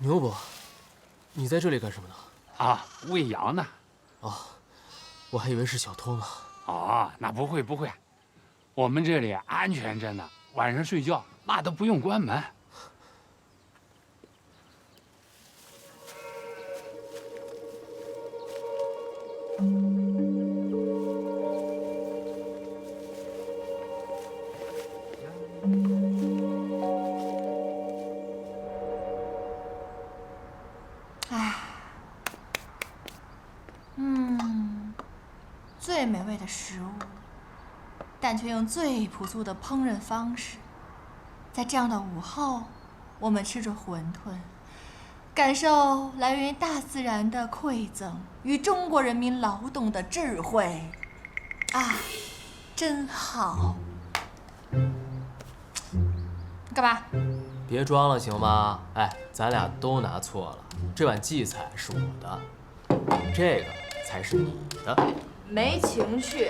牛伯，你在这里干什么呢？啊，喂羊呢。哦，我还以为是小偷呢。哦，那不会不会，我们这里安全着呢，晚上睡觉那都不用关门。最美味的食物，但却用最朴素的烹饪方式。在这样的午后，我们吃着馄饨，感受来源于大自然的馈赠与中国人民劳动的智慧。啊，真好！干嘛？别装了行吗？哎，咱俩都拿错了，这碗荠菜是我的，这个才是你的。没情趣，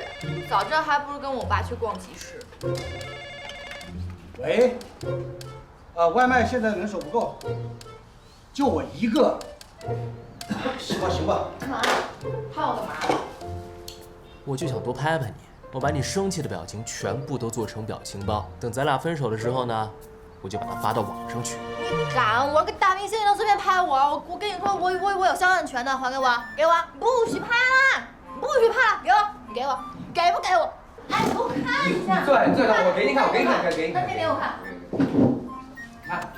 早知道还不如跟我爸去逛集市。喂，外卖现在人手不够，就我一个。行吧行吧。干嘛？拍我干嘛？我就想多拍拍你，我把你生气的表情全部都做成表情包，等咱俩分手的时候呢，我就把它发到网上去。你敢？我个大明星，你能随便拍我？我跟你说，我有肖像权的，还给我，给我！不许拍啦！不许拍了，给我，你给我，给不给我？哎，给我看一下。你坐，我给你看，给你看。那先给我看。看。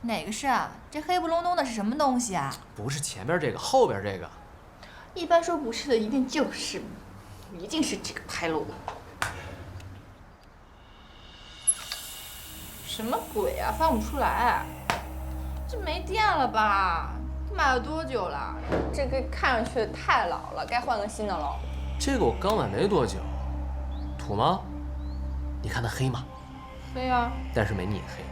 哪个是啊？这黑不隆咚的是什么东西啊？不是前边这个，后边这个。一般说不是的，一定就是，一定是这个拍漏的。什么鬼啊？翻不出来。这没电了吧？买了多久了？这个看上去太老了，该换个新的了。这个我刚买没多久，土吗？你看它黑吗？黑啊，但是没你黑。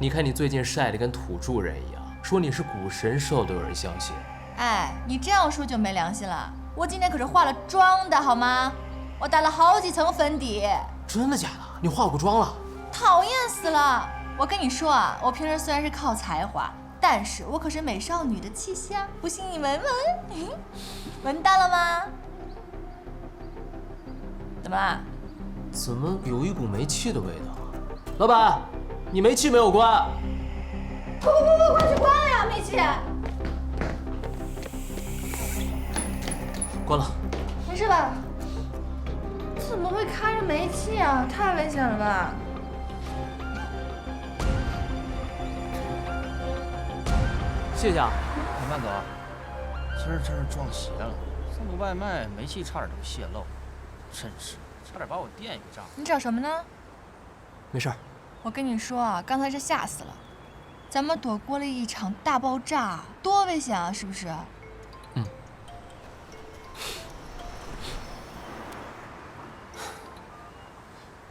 你看你最近晒得跟土著人一样，说你是古神兽都有人相信。哎，你这样说就没良心了。我今天可是化了妆的好吗？我打了好几层粉底。真的假的？你化过妆了？讨厌死了！我跟你说啊，我平时虽然是靠才华，但是我可是美少女的气息啊！不信你闻闻，闻到了吗？怎么啦？怎么有一股煤气的味道？老板，你煤气没有关？不，快去关了呀，煤气！关了。没事吧？怎么会开着煤气啊？太危险了吧！谢谢啊。你慢走啊！今儿真是撞邪了，送个外卖，煤气差点就泄漏，真是差点把我店给炸了。你找什么呢？没事儿。我跟你说啊，刚才是吓死了，咱们躲过了一场大爆炸，多危险啊，是不是？嗯。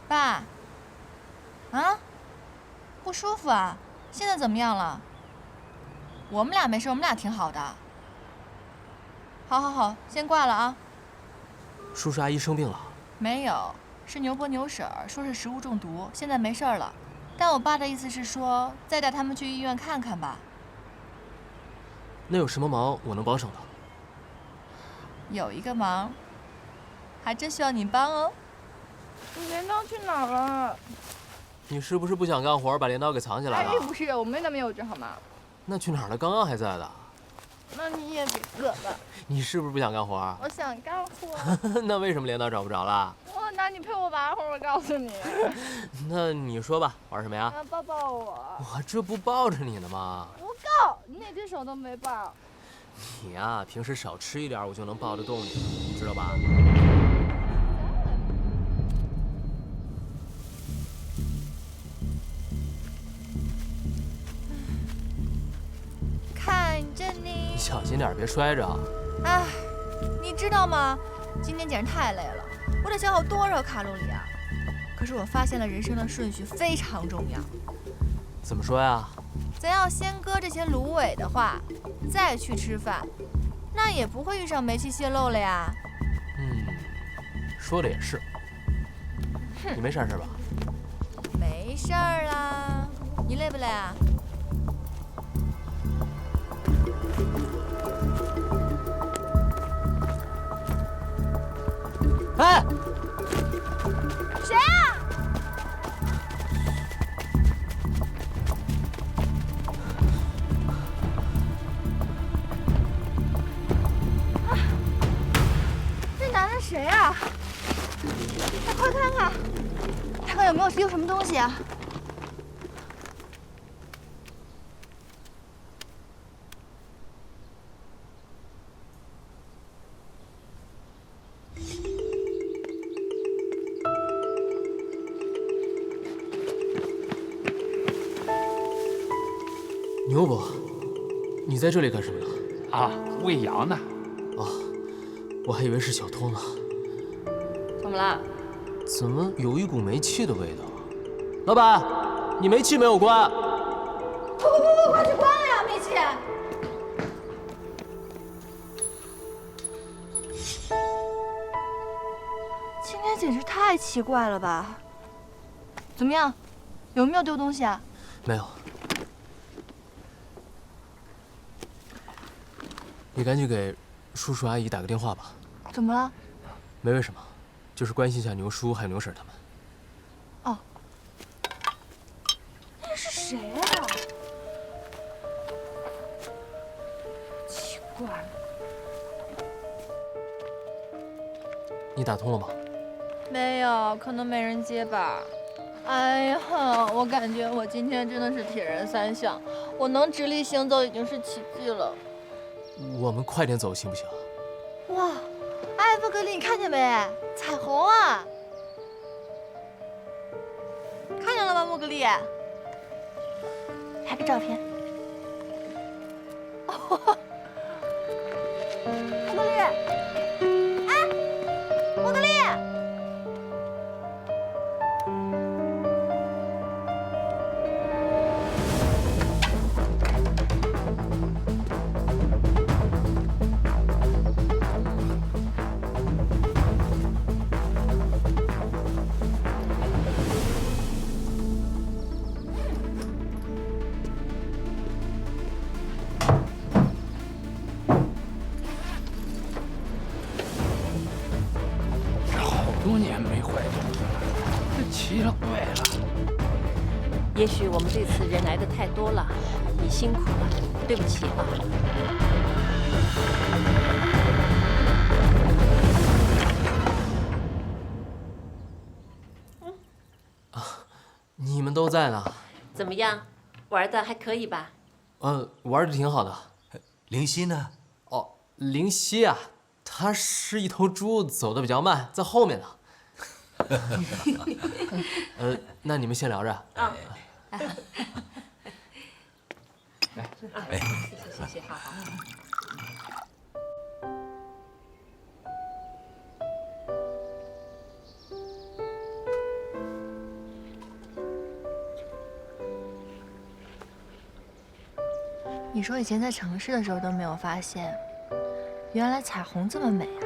爸。啊？不舒服啊？现在怎么样了？我们俩没事，我们俩挺好的。好，先挂了啊。叔叔阿姨生病了？没有，是牛伯牛婶儿说是食物中毒，现在没事了。但我爸的意思是说，再带他们去医院看看吧。那有什么忙我能帮上的？有一个忙，还真需要你帮哦。你镰刀去哪儿了？你是不是不想干活，把镰刀给藏起来了？哎，不是，我没那么幼稚好吗？那去哪儿了？刚刚还在的。那你也别乐了。你是不是不想干活？我想干活。那为什么镰刀找不着了？那你陪我玩会儿，我告诉你。那你说吧，玩什么呀？抱抱我。我这不抱着你呢吗？不够，你那只手都没抱。你呀，平时少吃一点，我就能抱得动你，你知道吧？看着你。你小心点，别摔着。哎，你知道吗？今天简直太累了，我得消耗多少卡路里啊！可是我发现了人生的顺序非常重要。怎么说呀？咱要先割这些芦苇的话，再去吃饭，那也不会遇上煤气泄漏了呀。说的也是。你没事吧？没事儿啦。你累不累啊？哎，谁啊？这男的谁啊？快看看，看看有没有丢什么东西啊？牛伯，你在这里干什么呢？啊，喂羊呢。我还以为是小偷呢。怎么了？怎么有一股煤气的味道？老板，你煤气没有关？不，快去关了呀，煤气！今天简直太奇怪了吧？怎么样，有没有丢东西啊？没有。你赶紧给叔叔阿姨打个电话吧。怎么了？没为什么，就是关心一下牛叔还有牛婶他们。哦，那是谁啊？奇怪了。你打通了吗？没有，可能没人接吧。哎呀，我感觉我今天真的是铁人三项，我能直立行走已经是奇迹了。我们快点走行不行？哇，艾弗格里，你看见没？彩虹啊！看见了吗，莫格丽？拍个照片。哦，莫格丽，哎，莫格丽。多年没坏东西了，这奇了怪了。也许我们这次人来的太多了，你辛苦了，对不起啊。你们都在呢。怎么样，玩的还可以吧？玩的挺好的。灵犀呢？哦，灵犀啊，它是一头猪，走的比较慢，在后面呢。那你们先聊着。啊。哎，谢谢，好好。你说以前在城市的时候都没有发现，原来彩虹这么美啊！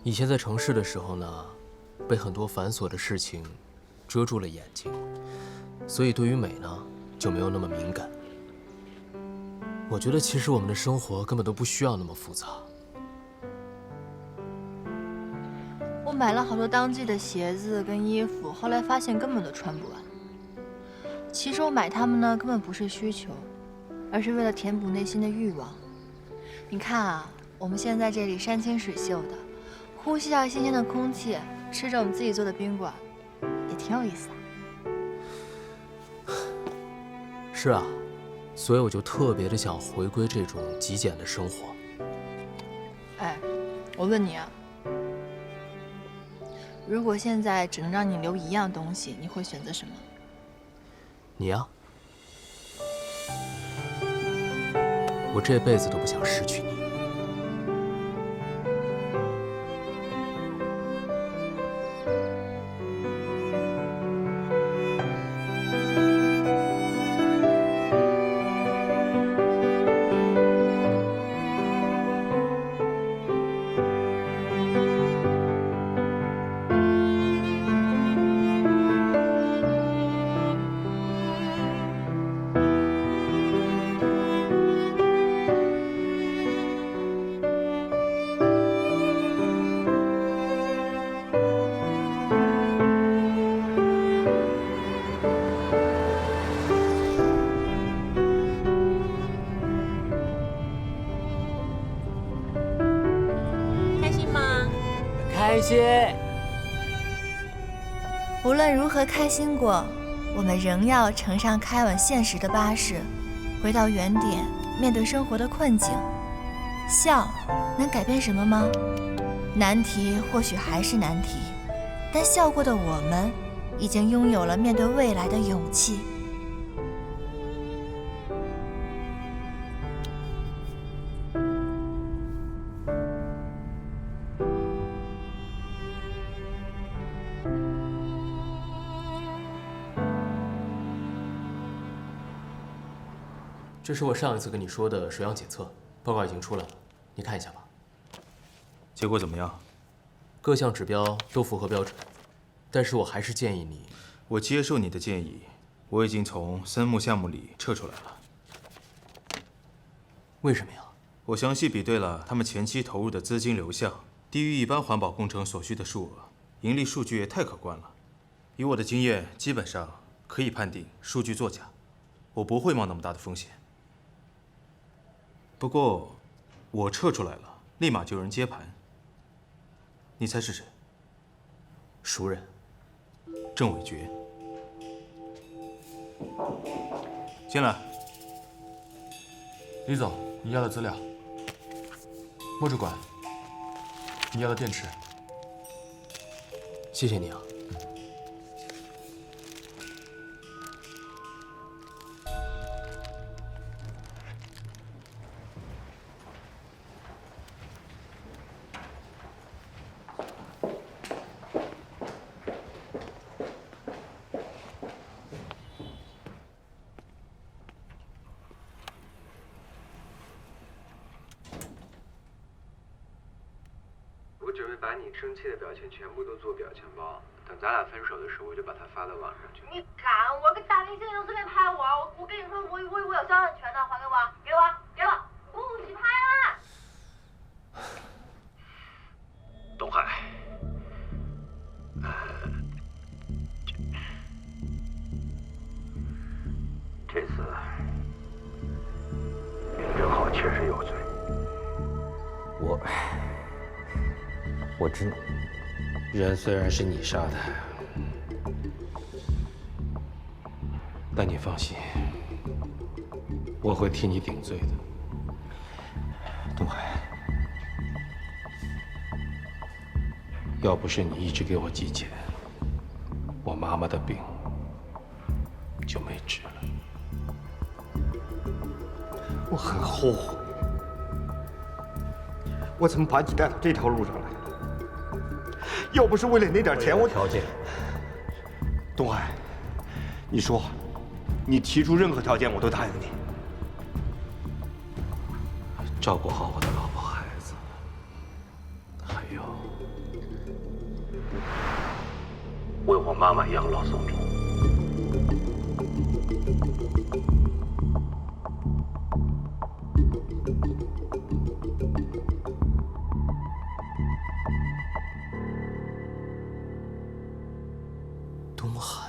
以前在城市的时候呢，被很多繁琐的事情遮住了眼睛，所以对于美呢就没有那么敏感。我觉得其实我们的生活根本都不需要那么复杂。我买了好多当季的鞋子跟衣服，后来发现根本都穿不完。其实我买它们呢，根本不是需求，而是为了填补内心的欲望。你看啊，我们现在这里山清水秀的，呼吸着新鲜的空气，吃着我们自己做的宾馆，也挺有意思的。是啊，所以我就特别的想回归这种极简的生活。哎，我问你啊，如果现在只能让你留一样东西，你会选择什么？你呀，我这辈子都不想失去你。无论如何开心过，我们仍要乘上开往现实的巴士，回到原点，面对生活的困境。笑能改变什么吗？难题或许还是难题，但笑过的我们，已经拥有了面对未来的勇气。这是我上一次跟你说的水样检测报告，已经出来了，你看一下吧。结果怎么样？各项指标都符合标准，但是我还是建议你。我接受你的建议，我已经从森木项目里撤出来了。为什么呀？我详细比对了他们前期投入的资金流向，低于一般环保工程所需的数额，盈利数据也太可观了。以我的经验，基本上可以判定数据作假，我不会冒那么大的风险。不过，我撤出来了，立马就有人接盘。你猜是谁？熟人。郑伟决。进来。李总，你要的资料。莫主管，你要的电池。谢谢你啊。我准备把你生气的表情全部都做表情包，等咱俩分手的时候，我就把它发到网上去。你敢？我个大明星，你能随便拍我？我跟你说，我有肖像权的，还给我，给我，给我，不许拍了！东海，这次林正浩确实有罪。我知道，人虽然是你杀的，但你放心，我会替你顶罪的。东海，要不是你一直给我寄钱，我妈妈的病就没治了。我很后悔，我怎么把你带到这条路上来了？要不是为了那点钱，我条件。东海，你说，你提出任何条件，我都答应你。照顾好我的老婆孩子，还有为我妈妈养老送终。东海。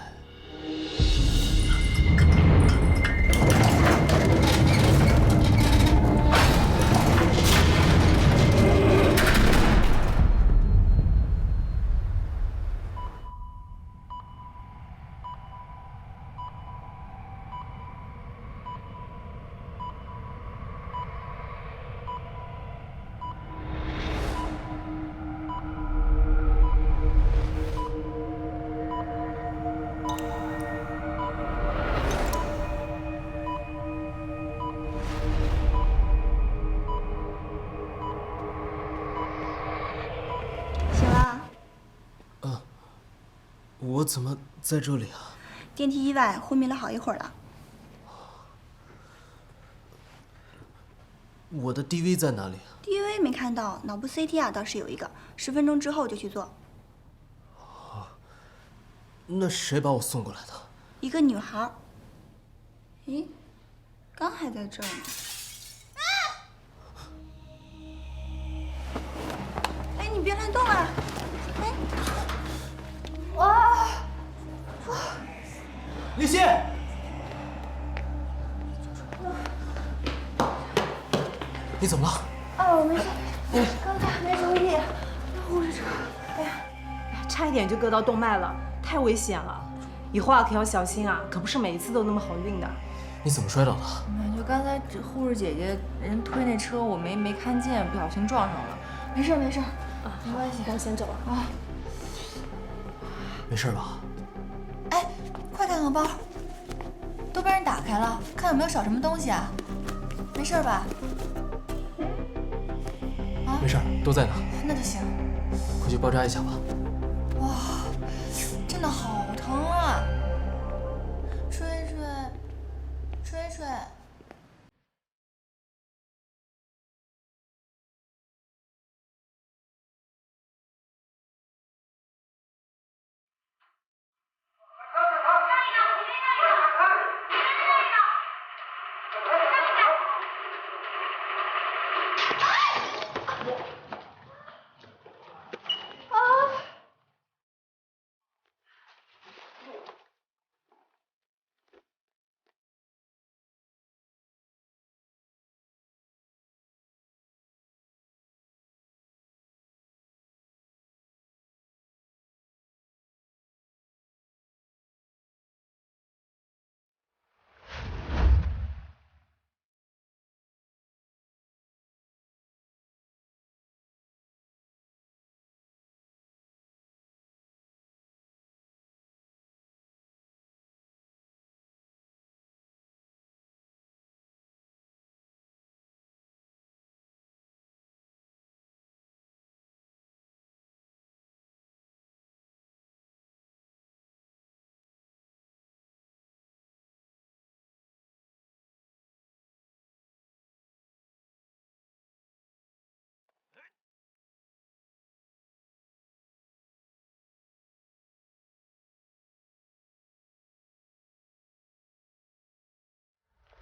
我怎么在这里啊？电梯意外，昏迷了好一会儿了。我的 DV 在哪里啊 ？DV 没看到，脑部 CT 啊倒是有一个，10分钟之后就去做。那谁把我送过来的？一个女孩。咦，刚还在这儿呢。哎，你别乱动啊！哎，哇！林夕，你怎么了？我没事，刚才没注意，护士车，哎呀，差一点就割到动脉了，太危险了，以后啊可要小心啊，可不是每一次都那么好运的。你怎么摔倒的？就刚才这护士姐姐人推那车，我没看见，不小心撞上了。没事没事啊，没关系。那我先走了啊。没事吧？哎，快看看包，都被人打开了，看有没有少什么东西啊？没事吧？啊，没事，都在呢。那就行。快去包扎一下吧。哇，真的好疼啊！吹吹，吹吹。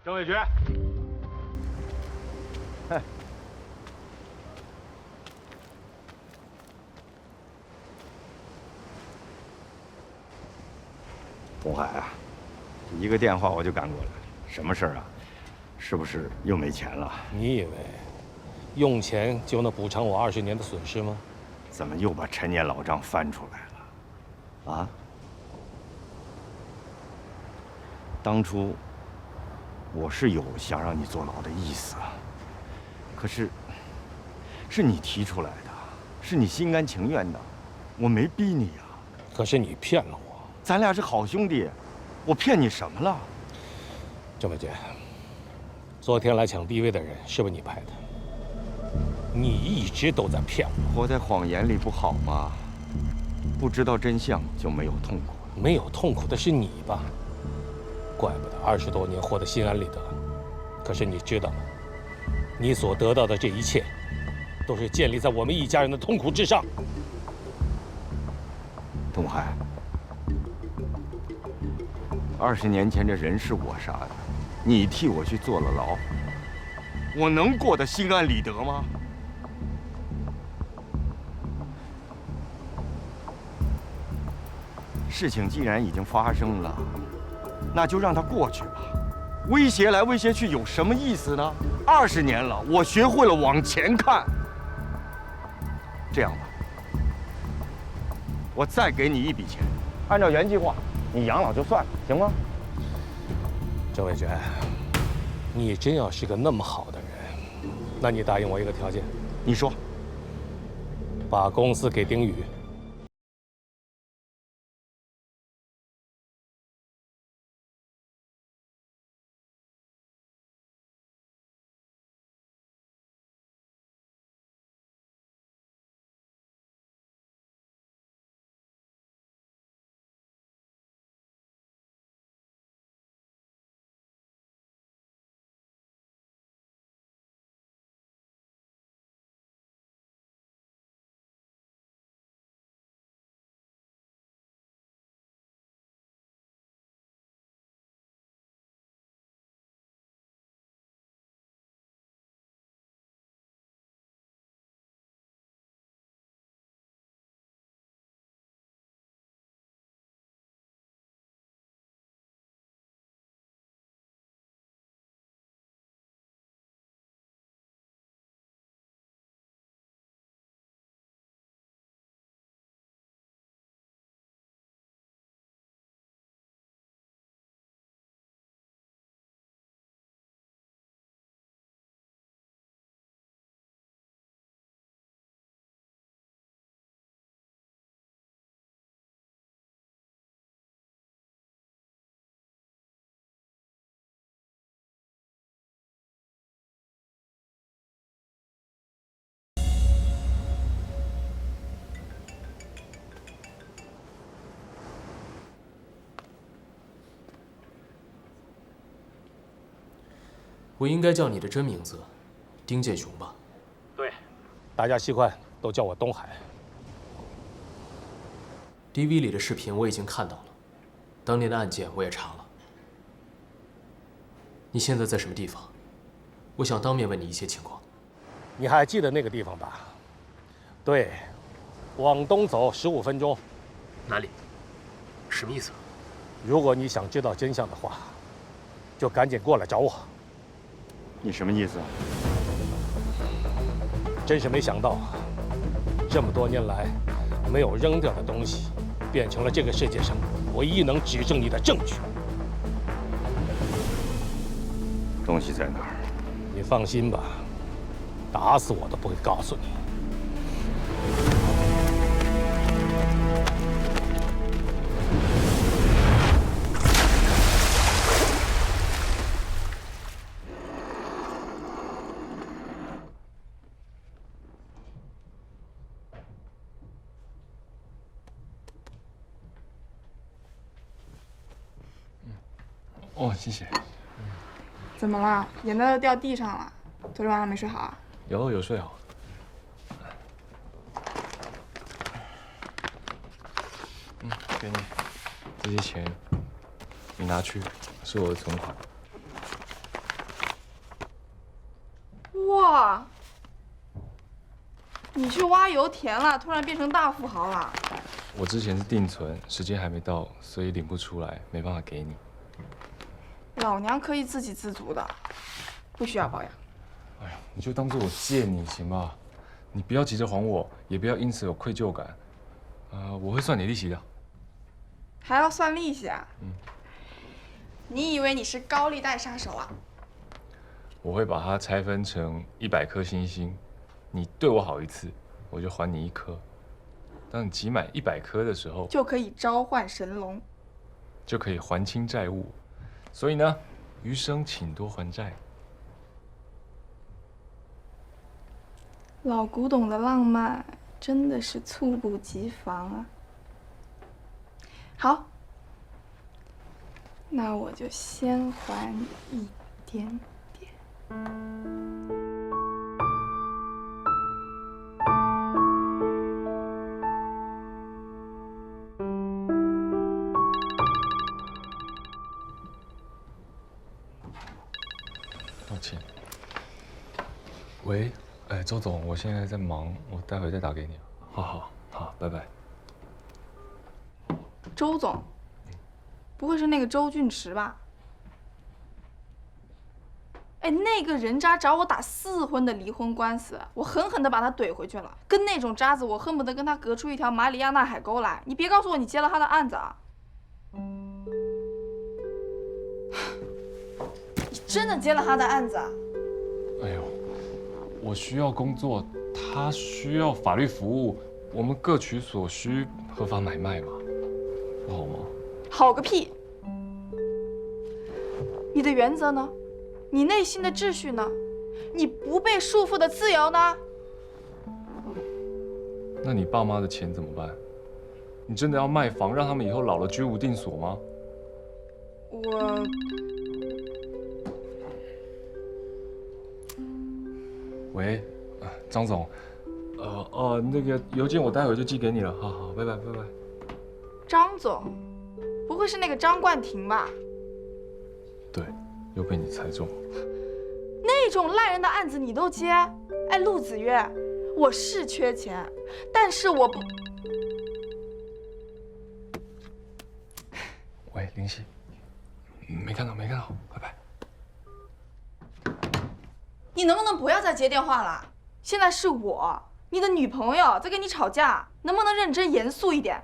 郑伟决，嘿，东海啊，一个电话我就赶过来，什么事儿啊？是不是又没钱了？你以为用钱就能补偿我20年的损失吗？怎么又把陈年老账翻出来了？啊？当初我是有想让你坐牢的意思，可是是你提出来的，是你心甘情愿的，我没逼你呀。可是你骗了我。咱俩是好兄弟，我骗你什么了？郑伟杰，昨天来抢 BV 的人是不是你派的？你一直都在骗我。活在谎言里不好吗？不知道真相就没有痛苦了。没有痛苦的是你吧？怪不得20多年活得心安理得。可是你知道吗？你所得到的这一切，都是建立在我们一家人的痛苦之上。东海，20年前这人是我杀的，你替我去坐了牢，我能过得心安理得吗？事情既然已经发生了，那就让它过去吧。威胁来威胁去有什么意思呢？20年了，我学会了往前看。这样吧，我再给你一笔钱，按照原计划，你养老就算了，行吗？郑伟娟，你真要是个那么好的人，那你答应我一个条件。你说。把公司给丁宇。我应该叫你的真名字，丁建雄吧？对，大家习惯都叫我东海。DV 里的视频我已经看到了，当年的案件我也查了。你现在在什么地方？我想当面问你一些情况。你还记得那个地方吧？对，往东走15分钟。哪里？什么意思？如果你想知道真相的话，就赶紧过来找我。你什么意思？真是没想到，这么多年来，没有扔掉的东西，变成了这个世界上唯一能指证你的证据。东西在哪儿？你放心吧，打死我都不会告诉你。哦，谢谢。怎么了？眼袋都掉地上了？昨天晚上没睡好啊？有睡好。给你，这些钱你拿去，是我的存款。哇！你去挖油田了，突然变成大富豪了？我之前是定存，时间还没到，所以领不出来，没办法给你。老娘可以自给自足的，不需要保养。哎呀，你就当做我借你行吧？你不要急着还我，也不要因此有愧疚感。我会算你利息的。还要算利息啊？你以为你是高利贷杀手啊？我会把它拆分成100颗星星，你对我好一次，我就还你1颗。当你集满100颗的时候，就可以召唤神龙，就可以还清债务。所以呢，余生请多还债。老古董的浪漫真的是猝不及防啊！好，那我就先还你一点点。抱歉。喂，周总，我现在在忙，我待会再打给你。好，拜拜。周总，不会是那个周俊驰吧？哎，那个人渣找我打4婚的离婚官司，我狠狠地把他怼回去了。跟那种渣子，我恨不得跟他隔出一条马里亚纳海沟来。你别告诉我你接了他的案子啊！你真的接了他的案子啊？哎呦，我需要工作，他需要法律服务，我们各取所需，合法买卖嘛，不好吗？好个屁！你的原则呢？你内心的秩序呢？你不被束缚的自由呢？那你爸妈的钱怎么办？你真的要卖房，让他们以后老了居无定所吗？喂，张总，那个邮件我待会就寄给你了。好，拜拜。张总，不会是那个张冠廷吧？对，又被你猜中了。那种烂人的案子你都接？哎，陆子越，我是缺钱，但是我不……喂，林夕，没看到，拜拜。你能不能不要再接电话了？现在是我，你的女朋友在跟你吵架，能不能认真严肃一点？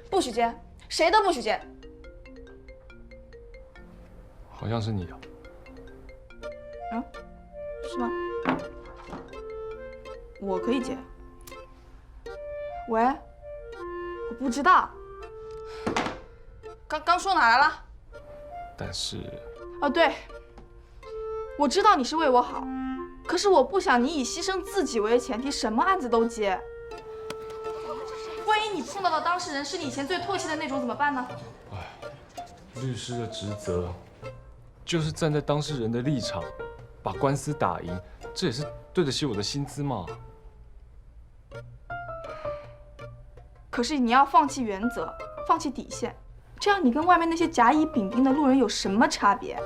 不许接，谁都不许接。好像是你的。是吗？我可以接。喂，我不知道。刚说哪来了？但是……哦，对，我知道你是为我好，可是我不想你以牺牲自己为前提，什么案子都接。万一你碰到的当事人是你以前最唾弃的那种，怎么办呢？律师的职责就是站在当事人的立场，把官司打赢，这也是对得起我的薪资嘛。可是你要放弃原则，放弃底线，这样你跟外面那些甲乙丙丁的路人有什么差别？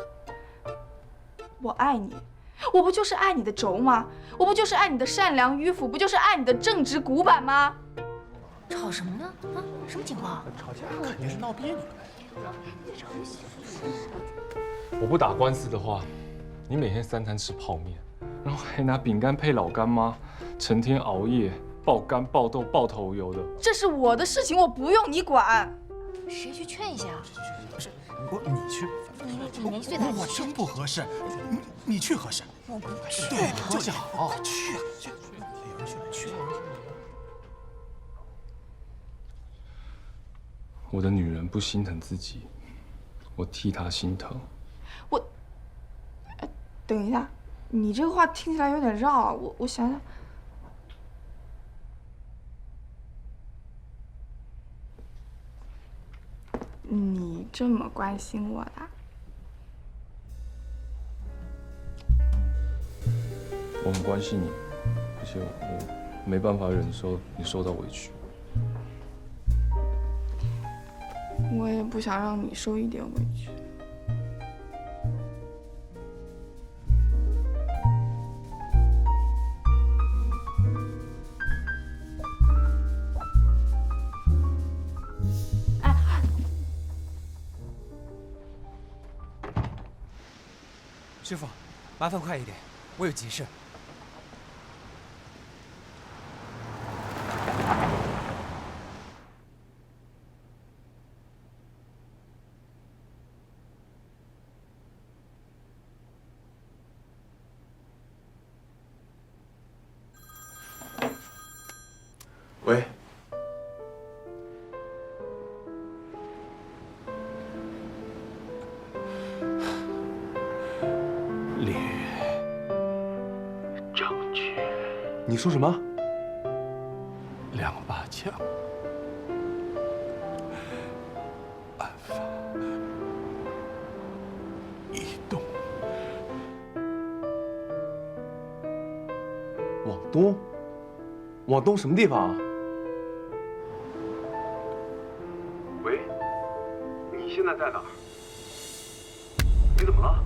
我爱你，我不就是爱你的轴吗？我不就是爱你的善良迂腐，不就是爱你的正直古板吗？吵什么呢？啊，什么情况？吵架肯定是闹别扭。我不打官司的话，你每天3餐吃泡面，然后还拿饼干配老干妈，成天熬夜，爆肝、爆痘、爆头油的。这是我的事情，我不用你管。谁去劝一下？不是，你去。你年纪最大，我真不合适，你去合适。对，关系好，去。有人去。我的女人不心疼自己，我替她心疼。等一下，你这个话听起来有点绕啊，我想想。你这么关心我的？我很关心你，而且我没办法忍受你受到委屈。我也不想让你受一点委屈。师傅，麻烦快一点，我有急事。喂。你说什么？2把枪，案发移动，往东？往东什么地方啊？喂，你现在在哪儿？你怎么了？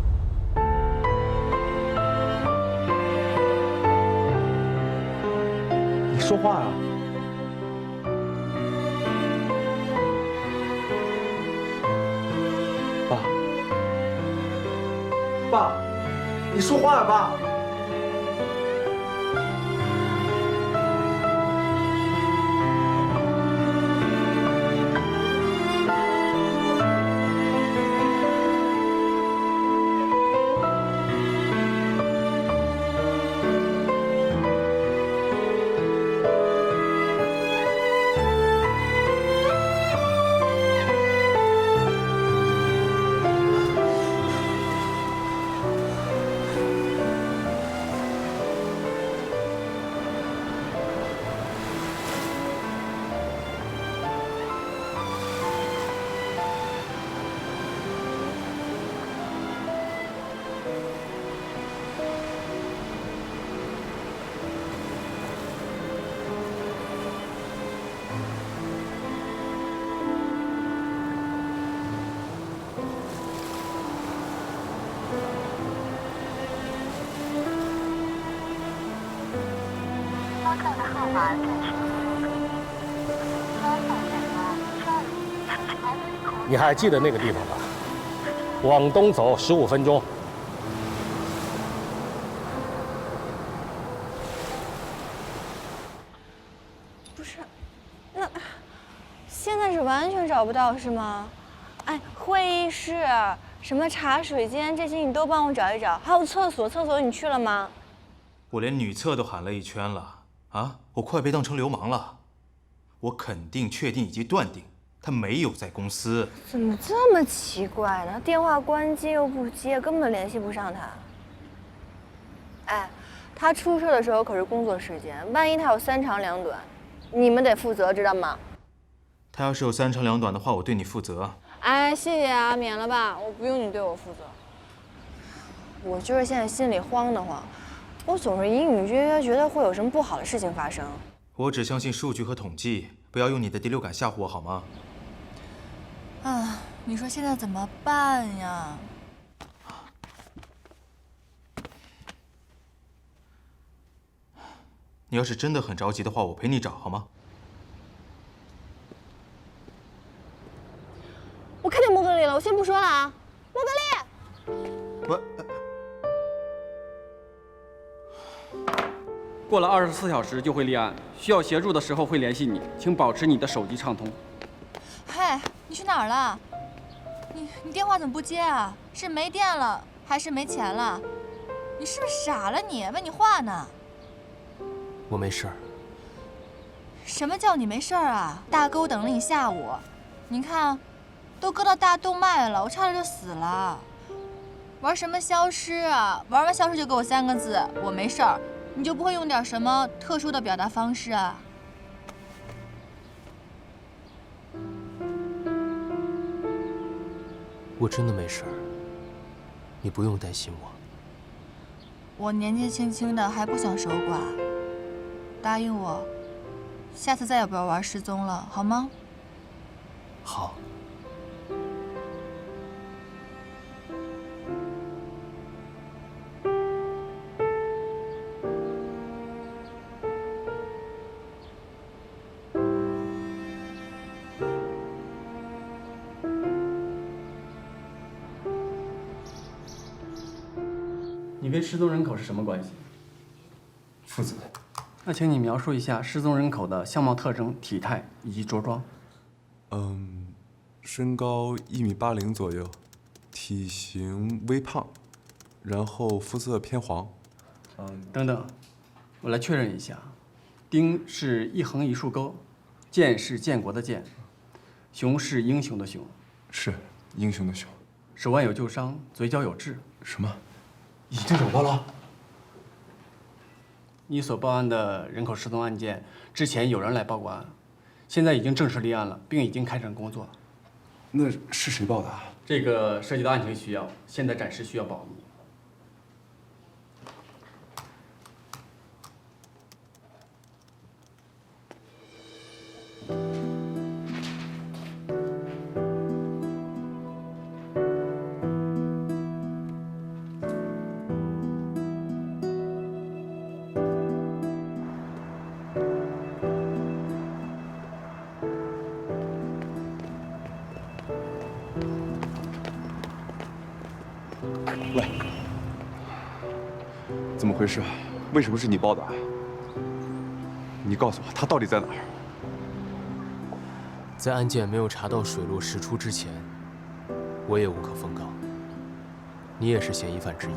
说话呀！爸，你说话呀，爸！你还记得那个地方吧？往东走15分钟。不是，那现在是完全找不到是吗？哎，会议室、什么茶水间这些你都帮我找一找，还有厕所，厕所你去了吗？我连女厕都喊了一圈了啊！我快被当成流氓了。我肯定、确定以及断定，他没有在公司。怎么这么奇怪呢？电话关机又不接，根本联系不上他。哎，他出事的时候可是工作时间，万一他有3长2短，你们得负责，知道吗？他要是有3长2短的话，我对你负责。哎，谢谢啊，免了吧，我不用你对我负责。我就是现在心里慌得慌，我总是隐隐约约觉得会有什么不好的事情发生。我只相信数据和统计，不要用你的第六感吓唬我好吗？啊，你说现在怎么办呀？你要是真的很着急的话，我陪你找好吗？我看见莫格里了，我先不说了啊，莫格里。过了24小时就会立案，需要协助的时候会联系你，请保持你的手机畅通。嘿，你去哪儿了？你电话怎么不接啊？是没电了还是没钱了？你是不是傻了你？问你话呢。我没事儿。什么叫你没事儿啊？大哥，我等了你下午，你看，都割到大动脉了，我差点就死了。玩什么消失啊？玩完消失就给我3个字，我没事儿。你就不会用点什么特殊的表达方式啊？我真的没事儿，你不用担心我。我年纪轻轻的还不想守寡，答应我，下次再也不要玩失踪了，好吗？好。你跟失踪人口是什么关系？父子。那请你描述一下失踪人口的相貌特征、体态以及着装。身高1.80米左右，体型微胖，然后肤色偏黄。等等，我来确认一下，丁是一横一竖钩，建是建国的建，雄是英雄的雄。是英雄的雄。手腕有旧伤，嘴角有痣。什么？已经找到了。你所报案的人口失踪案件，之前有人来报过案，现在已经正式立案了，并已经开展工作。那是谁报的？这个涉及到案情需要，现在暂时需要保密。喂，怎么回事？为什么是你报的？你告诉我，他到底在哪儿？在案件没有查到水落石出之前，我也无可奉告。你也是嫌疑犯之一。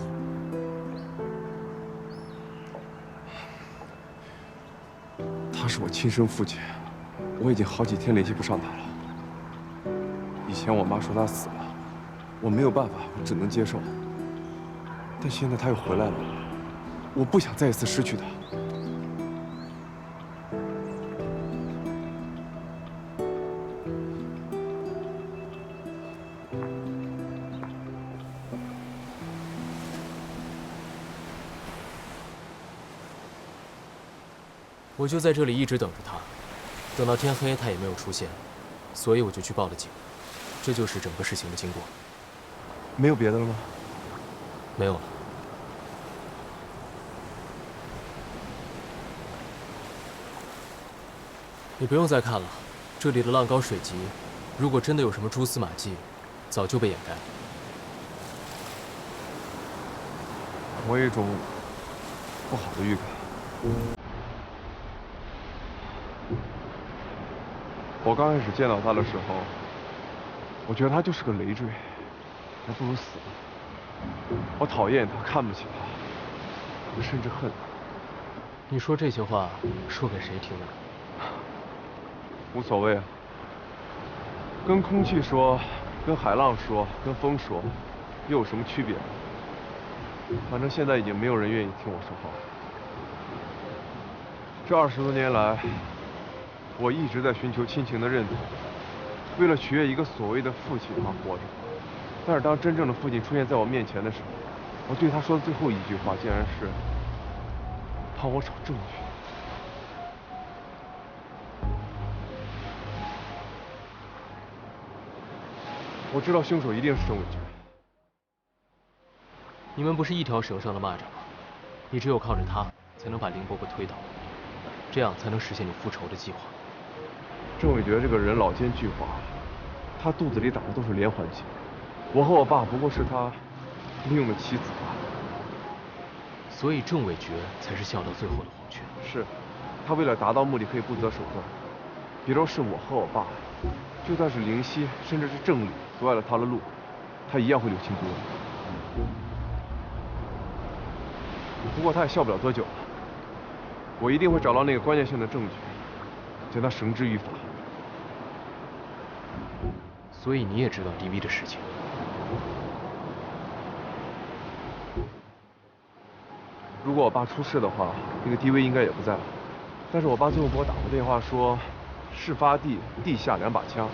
他是我亲生父亲，我已经好几天联系不上他了。以前我妈说他死了，我没有办法，我只能接受。但现在他又回来了，我不想再一次失去他。我就在这里一直等着他，等到天黑他也没有出现，所以我就去报了警。这就是整个事情的经过。没有别的了吗？没有了。你不用再看了，这里的浪高水急，如果真的有什么蛛丝马迹，早就被掩盖了。我有一种不好的预感。我刚开始见到他的时候，我觉得他就是个累赘，还不如死了。我讨厌他，看不起他，我甚至恨他。你说这些话，说给谁听的？无所谓啊，跟空气说，跟海浪说，跟风说，又有什么区别呢？反正现在已经没有人愿意听我说话。这20多年来，我一直在寻求亲情的认同，为了取悦一个所谓的父亲而活着。但是当真正的父亲出现在我面前的时候，我对他说的最后一句话，竟然是帮我找证据。我知道凶手一定是郑伟决。你们不是一条绳上的蚂蚱吗？你只有靠着他，才能把林伯伯推倒，这样才能实现你复仇的计划。郑伟决这个人老奸巨猾，他肚子里打的都是连环计。我和我爸不过是他利用的棋子罢了。所以郑伟决才是笑到最后的黄泉。是，他为了达到目的可以不择手段。比如是我和我爸，就算是灵犀，甚至是郑理阻碍了他的路，他一样会六亲不认。不过他也笑不了多久了。我一定会找到那个关键性的证据，将他绳之于法。所以你也知道DV的事情。如果我爸出事的话，那个 DV 应该也不在了。但是我爸最后给我打过电话说，事发地地下2把枪，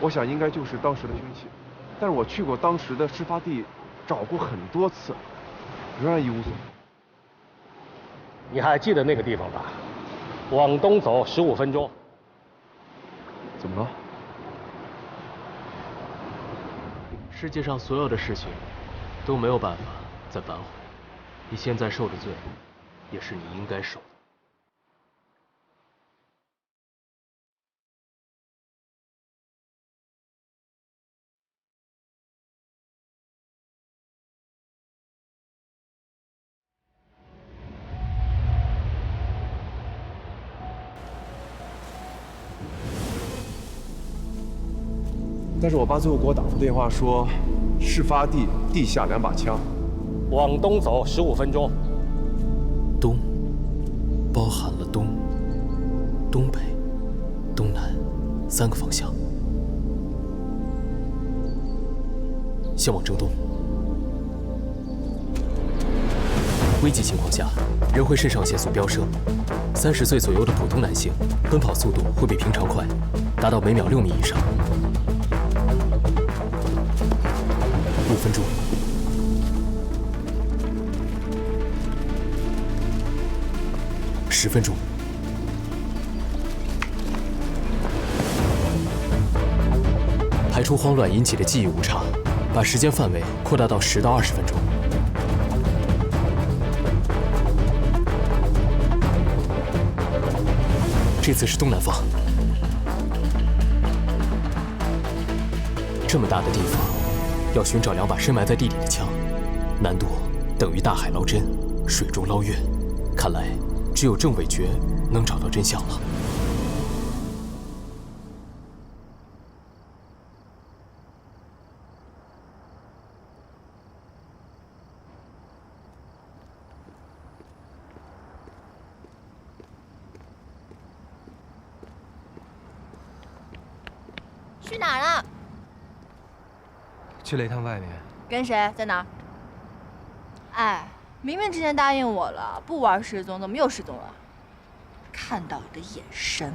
我想应该就是当时的凶器。但是我去过当时的事发地，找过很多次，仍然一无所获。你还记得那个地方吧？往东走15分钟。怎么了？世界上所有的事情都没有办法再反悔。你现在受的罪，也是你应该受的。但是我爸最后给我打过电话说，事发地地下2把枪。往东走15分钟。东，包含了东、东北、东南3个方向，向往正东。危急情况下，人会肾上腺素飙升。30岁左右的普通男性，奔跑速度会比平常快，达到每秒6米以上。5分钟。10分钟，排除慌乱引起的记忆误差，把时间范围扩大到10到20分钟。这次是东南方，这么大的地方，要寻找2把深埋在地里的枪，难度等于大海捞针，水中捞月。看来。只有郑伟决能找到真相了。去哪儿了？去了一趟外面。跟谁？在哪儿？哎。明明之前答应我了，不玩失踪，怎么又失踪了？看到你的眼神，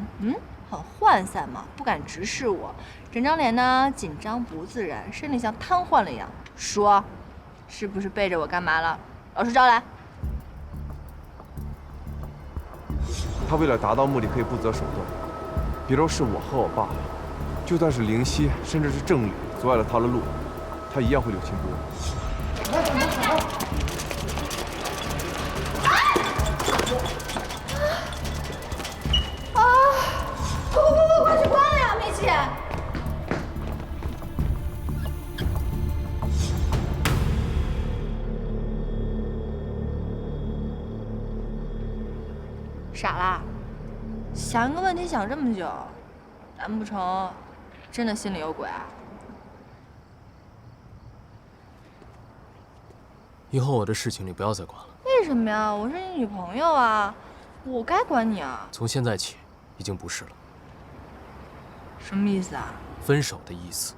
很涣散嘛，不敢直视我，整张脸呢紧张不自然，身体像瘫痪了一样。说，是不是背着我干嘛了？老实招来。他为了达到目的可以不择手段，比如是我和我爸，就算是灵犀，甚至是郑理阻碍了他的路，他一样会六亲不认。快去关了呀，米奇！傻啦，想一个问题想这么久，难不成真的心里有鬼啊？以后我的事情你不要再管了。为什么呀？我是你女朋友啊，我该管你啊。从现在起，已经不是了。什么意思啊？分手的意思。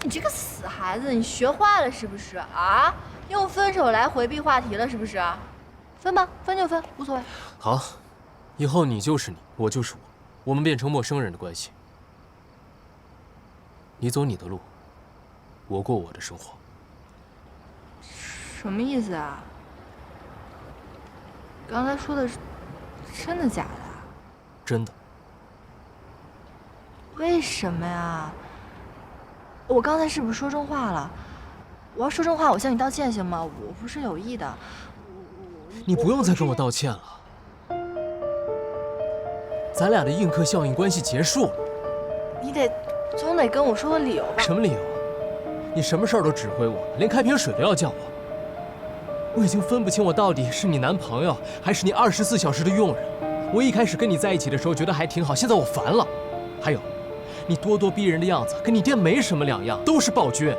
你这个死孩子，你学坏了是不是啊？用分手来回避话题了是不是？分吧，分就分，无所谓。好，以后你就是你，我就是我，我们变成陌生人的关系。你走你的路，我过我的生活。什么意思啊？刚才说的是真的假的？真的。为什么呀？我刚才是不是说重话了？我要说重话，我向你道歉行吗？我不是有意的。你不用再跟我道歉了，咱俩的映客效应关系结束了。你总得跟我说个理由吧？什么理由？你什么事儿都指挥我，连开瓶水都要叫我。我已经分不清我到底是你男朋友还是你24小时的佣人。我一开始跟你在一起的时候觉得还挺好，现在我烦了。还有，你咄咄逼人的样子跟你爹没什么两样，都是暴君。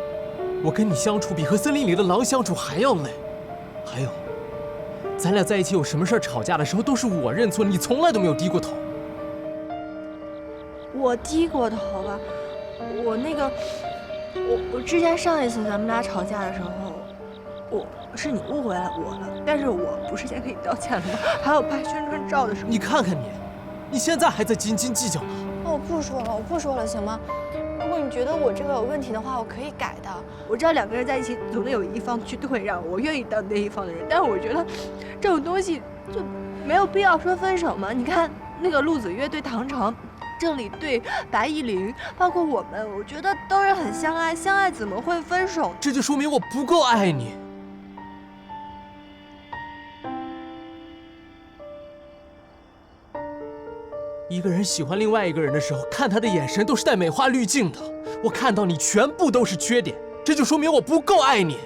我跟你相处比和森林里的狼相处还要累。还有，咱俩在一起有什么事儿吵架的时候都是我认错，你从来都没有低过头。我低过头吧？我之前上一次咱们俩吵架的时候，是你误会了我了，但是我不是先给你道歉了吗？还有拍宣传照的时候，你看看你现在还在斤斤计较呢。我不说了，行吗？如果你觉得我这个有问题的话，我可以改的。我知道两个人在一起总得有一方去退让，我愿意当那一方的人，但是我觉得这种东西就没有必要说分手嘛。你看那个陆子岳对唐城，郑理对白依林，包括我们，我觉得都是很相爱，相爱怎么会分手？这就说明我不够爱你。一个人喜欢另外一个人的时候，看他的眼神都是带美化滤镜的。我看到你全部都是缺点，这就说明我不够爱你。